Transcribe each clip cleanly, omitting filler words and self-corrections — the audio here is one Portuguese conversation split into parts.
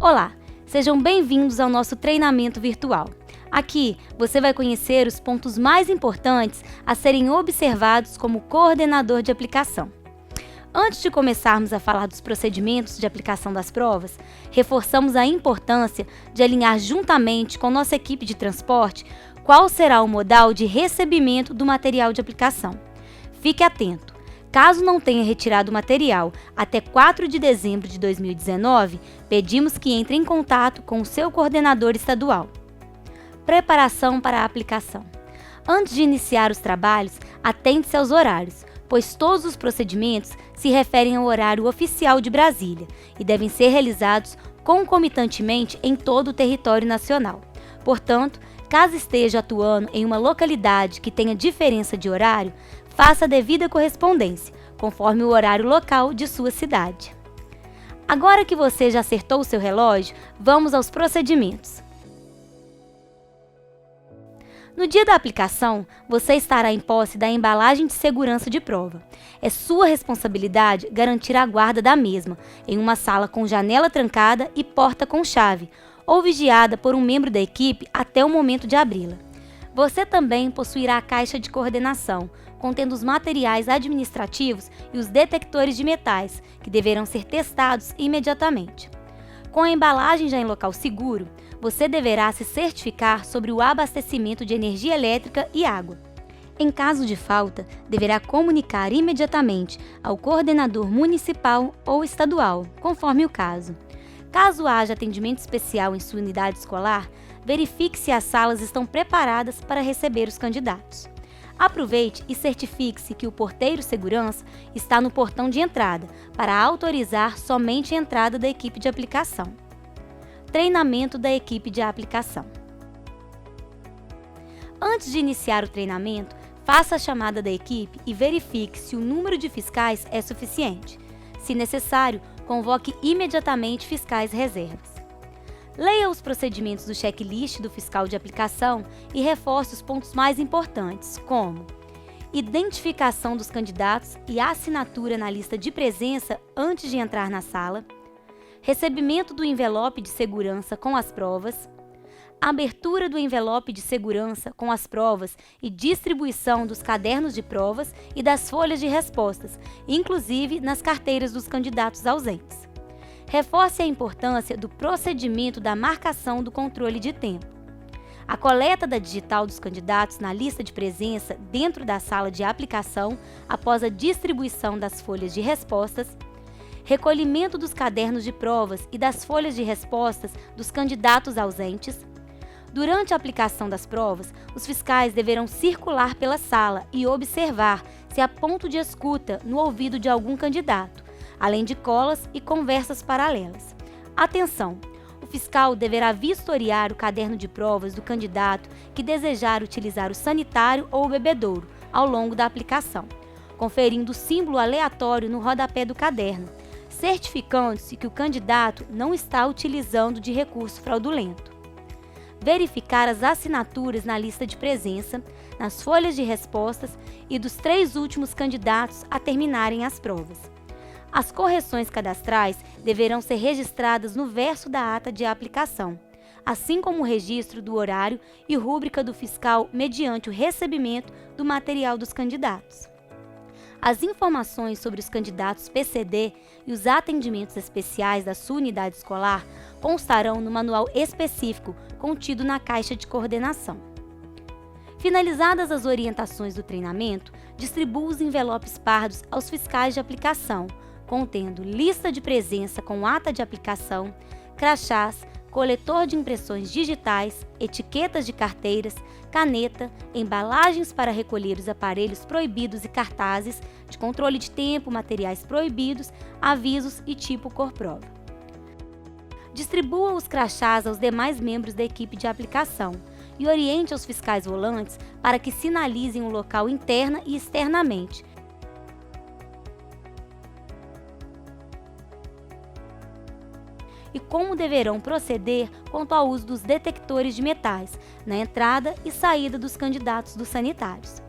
Olá, sejam bem-vindos ao nosso treinamento virtual. Aqui você vai conhecer os pontos mais importantes a serem observados como coordenador de aplicação. Antes de começarmos a falar dos procedimentos de aplicação das provas, reforçamos a importância de alinhar juntamente com nossa equipe de transporte qual será o modal de recebimento do material de aplicação. Fique atento! Caso não tenha retirado o material até 4 de dezembro de 2019, pedimos que entre em contato com o seu coordenador estadual. Preparação para a aplicação. Antes de iniciar os trabalhos, atente-se aos horários, pois todos os procedimentos se referem ao horário oficial de Brasília e devem ser realizados concomitantemente em todo o território nacional. Portanto, caso esteja atuando em uma localidade que tenha diferença de horário, faça a devida correspondência, conforme o horário local de sua cidade. Agora que você já acertou o seu relógio, vamos aos procedimentos. No dia da aplicação, você estará em posse da embalagem de segurança de prova. É sua responsabilidade garantir a guarda da mesma, em uma sala com janela trancada e porta com chave, ou vigiada por um membro da equipe até o momento de abri-la. Você também possuirá a caixa de coordenação, contendo os materiais administrativos e os detectores de metais, que deverão ser testados imediatamente. Com a embalagem já em local seguro, você deverá se certificar sobre o abastecimento de energia elétrica e água. Em caso de falta, deverá comunicar imediatamente ao coordenador municipal ou estadual, conforme o caso. Caso haja atendimento especial em sua unidade escolar, verifique se as salas estão preparadas para receber os candidatos. Aproveite e certifique-se que o porteiro segurança está no portão de entrada, para autorizar somente a entrada da equipe de aplicação. Treinamento da equipe de aplicação. Antes de iniciar o treinamento, faça a chamada da equipe e verifique se o número de fiscais é suficiente. Se necessário, convoque imediatamente fiscais reservas. Leia os procedimentos do checklist do fiscal de aplicação e reforce os pontos mais importantes, como identificação dos candidatos e assinatura na lista de presença antes de entrar na sala, recebimento do envelope de segurança com as provas, abertura do envelope de segurança com as provas e distribuição dos cadernos de provas e das folhas de respostas, inclusive nas carteiras dos candidatos ausentes. Reforce a importância do procedimento da marcação do controle de tempo. A coleta da digital dos candidatos na lista de presença dentro da sala de aplicação após a distribuição das folhas de respostas, recolhimento dos cadernos de provas e das folhas de respostas dos candidatos ausentes. Durante a aplicação das provas, os fiscais deverão circular pela sala e observar se há ponto de escuta no ouvido de algum candidato, além de colas e conversas paralelas. Atenção! O fiscal deverá vistoriar o caderno de provas do candidato que desejar utilizar o sanitário ou o bebedouro ao longo da aplicação, conferindo o símbolo aleatório no rodapé do caderno, certificando-se que o candidato não está utilizando de recurso fraudulento. Verificar as assinaturas na lista de presença, nas folhas de respostas e dos 3 últimos candidatos a terminarem as provas. As correções cadastrais deverão ser registradas no verso da ata de aplicação, assim como o registro do horário e rúbrica do fiscal mediante o recebimento do material dos candidatos. As informações sobre os candidatos PCD e os atendimentos especiais da sua unidade escolar constarão no manual específico contido na caixa de coordenação. Finalizadas as orientações do treinamento, distribua os envelopes pardos aos fiscais de aplicação, contendo lista de presença com ata de aplicação, crachás, coletor de impressões digitais, etiquetas de carteiras, caneta, embalagens para recolher os aparelhos proibidos e cartazes de controle de tempo, materiais proibidos, avisos e tipo cor-prova. Distribua os crachás aos demais membros da equipe de aplicação e oriente aos fiscais volantes para que sinalizem o local interna e externamente, e como deverão proceder quanto ao uso dos detectores de metais na entrada e saída dos candidatos dos sanitários.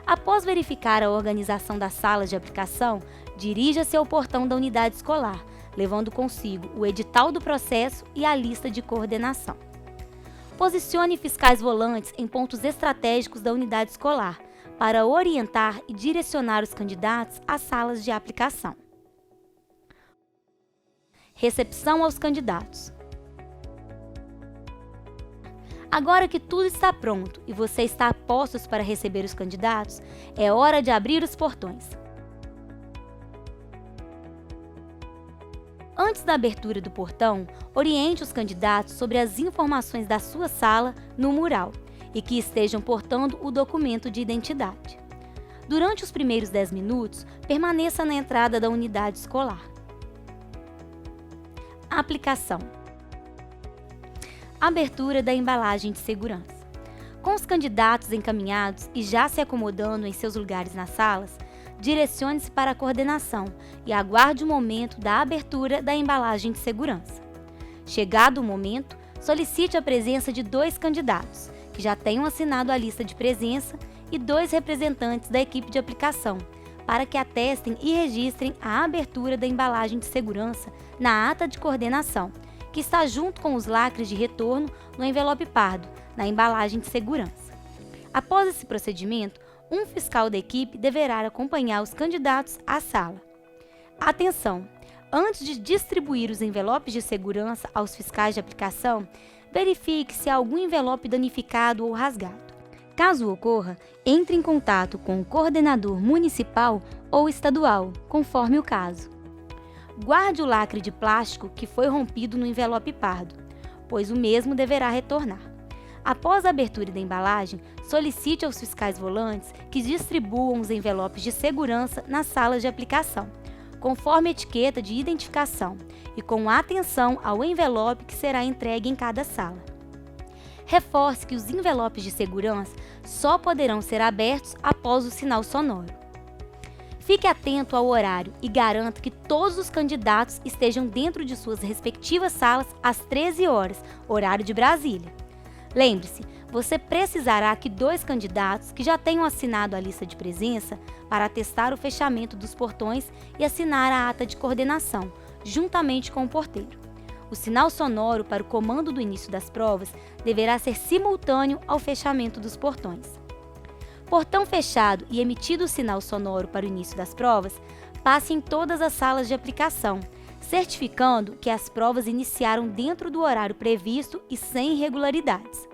Após verificar a organização das salas de aplicação, dirija-se ao portão da unidade escolar, levando consigo o edital do processo e a lista de coordenação. Posicione fiscais volantes em pontos estratégicos da unidade escolar, para orientar e direcionar os candidatos às salas de aplicação. Recepção aos candidatos. Agora que tudo está pronto e você está a postos para receber os candidatos, é hora de abrir os portões. Antes da abertura do portão, oriente os candidatos sobre as informações da sua sala no mural e que estejam portando o documento de identidade. Durante os primeiros 10 minutos, permaneça na entrada da unidade escolar. Aplicação. Abertura da embalagem de segurança. Com os candidatos encaminhados e já se acomodando em seus lugares nas salas, direcione-se para a coordenação e aguarde o momento da abertura da embalagem de segurança. Chegado o momento, solicite a presença de 2 candidatos, que já tenham assinado a lista de presença, e 2 representantes da equipe de aplicação, para que atestem e registrem a abertura da embalagem de segurança na ata de coordenação, que está junto com os lacres de retorno no envelope pardo, na embalagem de segurança. Após esse procedimento, um fiscal da equipe deverá acompanhar os candidatos à sala. Atenção! Antes de distribuir os envelopes de segurança aos fiscais de aplicação, verifique se há algum envelope danificado ou rasgado. Caso ocorra, entre em contato com o coordenador municipal ou estadual, conforme o caso. Guarde o lacre de plástico que foi rompido no envelope pardo, pois o mesmo deverá retornar. Após a abertura da embalagem, solicite aos fiscais volantes que distribuam os envelopes de segurança nas salas de aplicação, conforme a etiqueta de identificação e com atenção ao envelope que será entregue em cada sala. Reforce que os envelopes de segurança só poderão ser abertos após o sinal sonoro. Fique atento ao horário e garanta que todos os candidatos estejam dentro de suas respectivas salas às 13 horas, horário de Brasília. Lembre-se, você precisará que 2 candidatos que já tenham assinado a lista de presença para atestar o fechamento dos portões e assinar a ata de coordenação, juntamente com o porteiro. O sinal sonoro para o comando do início das provas deverá ser simultâneo ao fechamento dos portões. Portão fechado e emitido o sinal sonoro para o início das provas, passe em todas as salas de aplicação, certificando que as provas iniciaram dentro do horário previsto e sem irregularidades.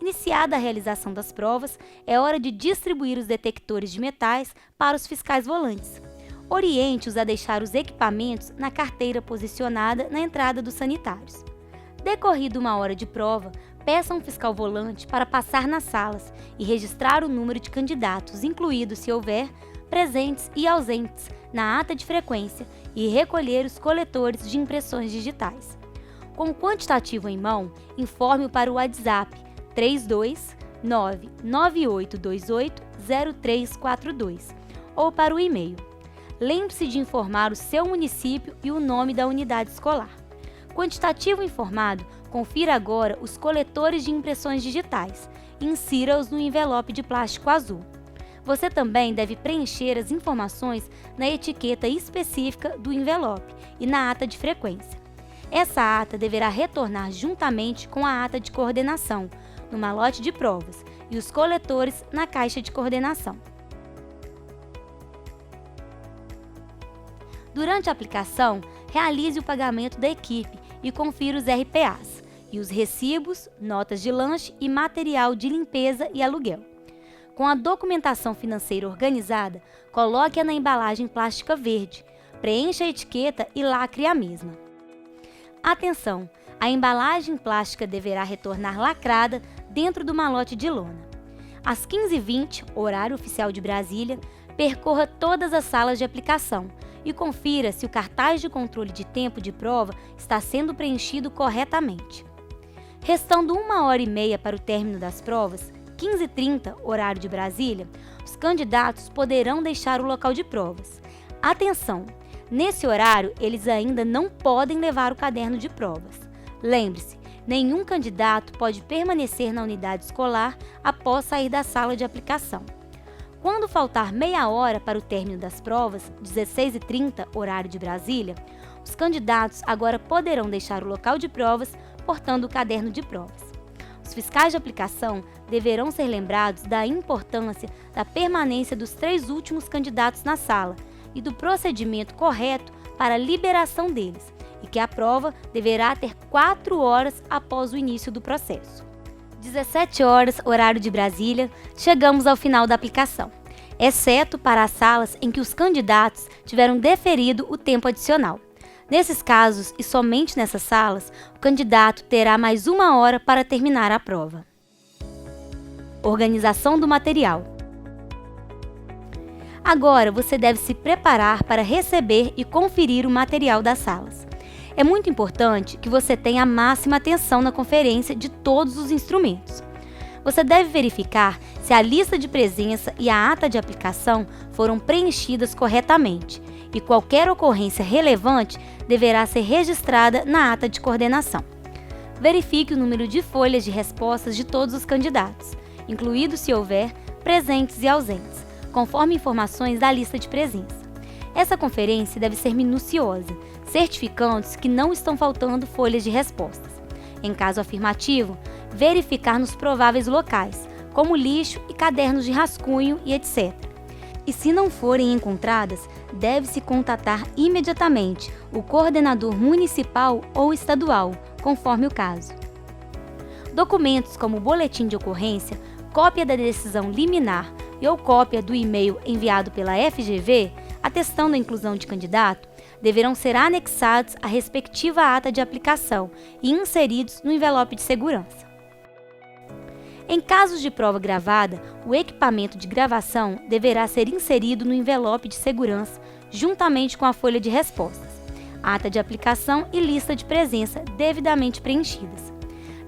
Iniciada a realização das provas, é hora de distribuir os detectores de metais para os fiscais volantes. Oriente-os a deixar os equipamentos na carteira posicionada na entrada dos sanitários. Decorrida 1 hora de prova, peça a um fiscal volante para passar nas salas e registrar o número de candidatos, incluídos, se houver, presentes e ausentes, na ata de frequência e recolher os coletores de impressões digitais. Com o quantitativo em mão, informe-o para o WhatsApp 32998280342 ou para o e-mail. Lembre-se de informar o seu município e o nome da unidade escolar. Quantitativo informado, confira agora os coletores de impressões digitais e insira-os no envelope de plástico azul. Você também deve preencher as informações na etiqueta específica do envelope e na ata de frequência. Essa ata deverá retornar juntamente com a ata de coordenação, no malote de provas, e os coletores na caixa de coordenação. Durante a aplicação, realize o pagamento da equipe e confira os RPAs e os recibos, notas de lanche e material de limpeza e aluguel. Com a documentação financeira organizada, coloque-a na embalagem plástica verde, preencha a etiqueta e lacre a mesma. Atenção! A embalagem plástica deverá retornar lacrada dentro do malote de lona. Às 15h20, horário oficial de Brasília, percorra todas as salas de aplicação e confira se o cartaz de controle de tempo de prova está sendo preenchido corretamente. Restando 1h30 para o término das provas, 15h30, horário de Brasília, os candidatos poderão deixar o local de provas. Atenção! Nesse horário, eles ainda não podem levar o caderno de provas. Lembre-se, nenhum candidato pode permanecer na unidade escolar após sair da sala de aplicação. Quando faltar meia hora para o término das provas, 16h30, horário de Brasília, os candidatos agora poderão deixar o local de provas portando o caderno de provas. Os fiscais de aplicação deverão ser lembrados da importância da permanência dos 3 últimos candidatos na sala e do procedimento correto para a liberação deles, e que a prova deverá ter 4 horas após o início do processo. 17 horas, horário de Brasília, chegamos ao final da aplicação, exceto para as salas em que os candidatos tiveram deferido o tempo adicional. Nesses casos, e somente nessas salas, o candidato terá mais 1 hora para terminar a prova. Organização do material. Agora você deve se preparar para receber e conferir o material das salas. É muito importante que você tenha a máxima atenção na conferência de todos os instrumentos. Você deve verificar se a lista de presença e a ata de aplicação foram preenchidas corretamente, e qualquer ocorrência relevante deverá ser registrada na ata de coordenação. Verifique o número de folhas de respostas de todos os candidatos, incluídos, se houver, presentes e ausentes, conforme informações da lista de presença. Essa conferência deve ser minuciosa, certificando-se que não estão faltando folhas de respostas. Em caso afirmativo, verificar nos prováveis locais, como lixo e cadernos de rascunho e etc. E se não forem encontradas, deve-se contatar imediatamente o coordenador municipal ou estadual, conforme o caso. Documentos como boletim de ocorrência, cópia da decisão liminar ou cópia do e-mail enviado pela FGV, atestando a inclusão de candidato, deverão ser anexados à respectiva ata de aplicação e inseridos no envelope de segurança. Em casos de prova gravada, o equipamento de gravação deverá ser inserido no envelope de segurança juntamente com a folha de respostas, ata de aplicação e lista de presença devidamente preenchidas.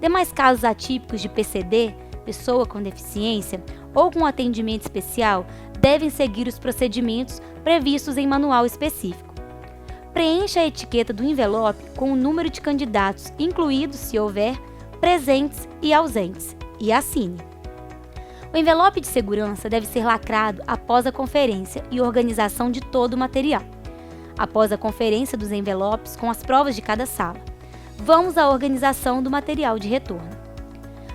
Demais casos atípicos de PCD, pessoa com deficiência, ou com atendimento especial, devem seguir os procedimentos previstos em manual específico. Preencha a etiqueta do envelope com o número de candidatos incluídos, se houver, presentes e ausentes, e assine. O envelope de segurança deve ser lacrado após a conferência e organização de todo o material. Após a conferência dos envelopes com as provas de cada sala, vamos à organização do material de retorno.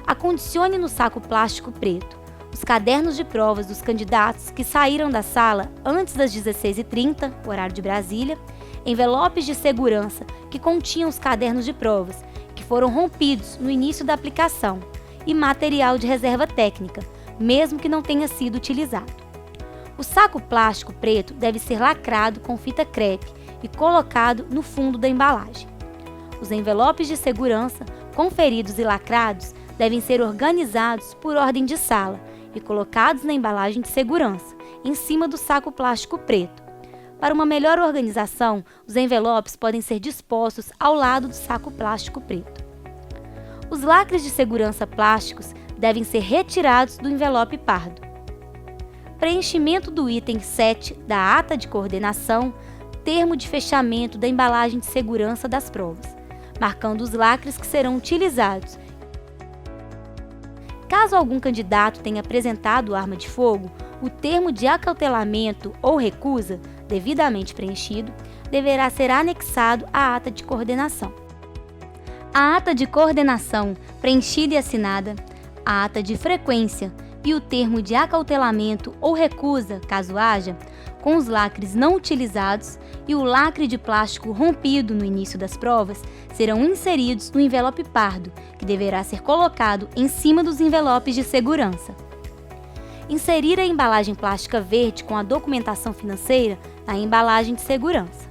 Acondicione no saco plástico preto os cadernos de provas dos candidatos que saíram da sala antes das 16h30, horário de Brasília, envelopes de segurança que continham os cadernos de provas que foram rompidos no início da aplicação e material de reserva técnica, mesmo que não tenha sido utilizado. O saco plástico preto deve ser lacrado com fita crepe e colocado no fundo da embalagem. Os envelopes de segurança, conferidos e lacrados, devem ser organizados por ordem de sala e colocados na embalagem de segurança, em cima do saco plástico preto. Para uma melhor organização, os envelopes podem ser dispostos ao lado do saco plástico preto. Os lacres de segurança plásticos devem ser retirados do envelope pardo. Preenchimento do item 7 da ata de coordenação, termo de fechamento da embalagem de segurança das provas, marcando os lacres que serão utilizados. Caso algum candidato tenha apresentado arma de fogo, o termo de acautelamento ou recusa, devidamente preenchido, deverá ser anexado à ata de coordenação. A ata de coordenação, preenchida e assinada, a ata de frequência e o termo de acautelamento ou recusa, caso haja, com os lacres não utilizados e o lacre de plástico rompido no início das provas, serão inseridos no envelope pardo, que deverá ser colocado em cima dos envelopes de segurança. Inserir a embalagem plástica verde com a documentação financeira na embalagem de segurança.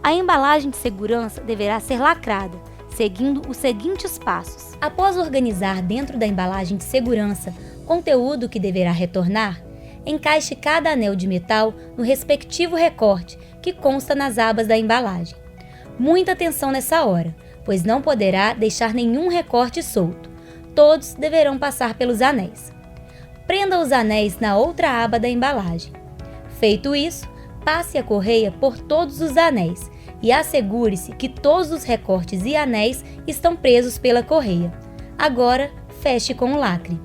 A embalagem de segurança deverá ser lacrada, seguindo os seguintes passos. Após organizar dentro da embalagem de segurança conteúdo que deverá retornar, encaixe cada anel de metal no respectivo recorte que consta nas abas da embalagem. Muita atenção nessa hora, pois não poderá deixar nenhum recorte solto. Todos deverão passar pelos anéis. Prenda os anéis na outra aba da embalagem. Feito isso, passe a correia por todos os anéis e assegure-se que todos os recortes e anéis estão presos pela correia. Agora, feche com o lacre.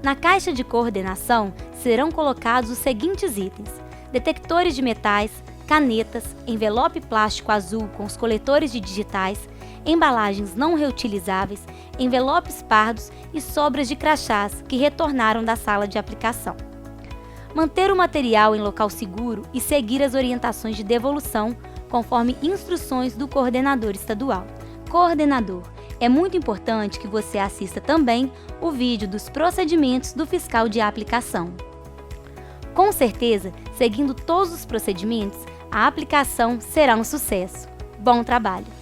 Na caixa de coordenação serão colocados os seguintes itens: detectores de metais, canetas, envelope plástico azul com os coletores de digitais, embalagens não reutilizáveis, envelopes pardos e sobras de crachás que retornaram da sala de aplicação. Manter o material em local seguro e seguir as orientações de devolução conforme instruções do coordenador estadual. Coordenador, é muito importante que você assista também o vídeo dos procedimentos do fiscal de aplicação. Com certeza, seguindo todos os procedimentos, a aplicação será um sucesso. Bom trabalho!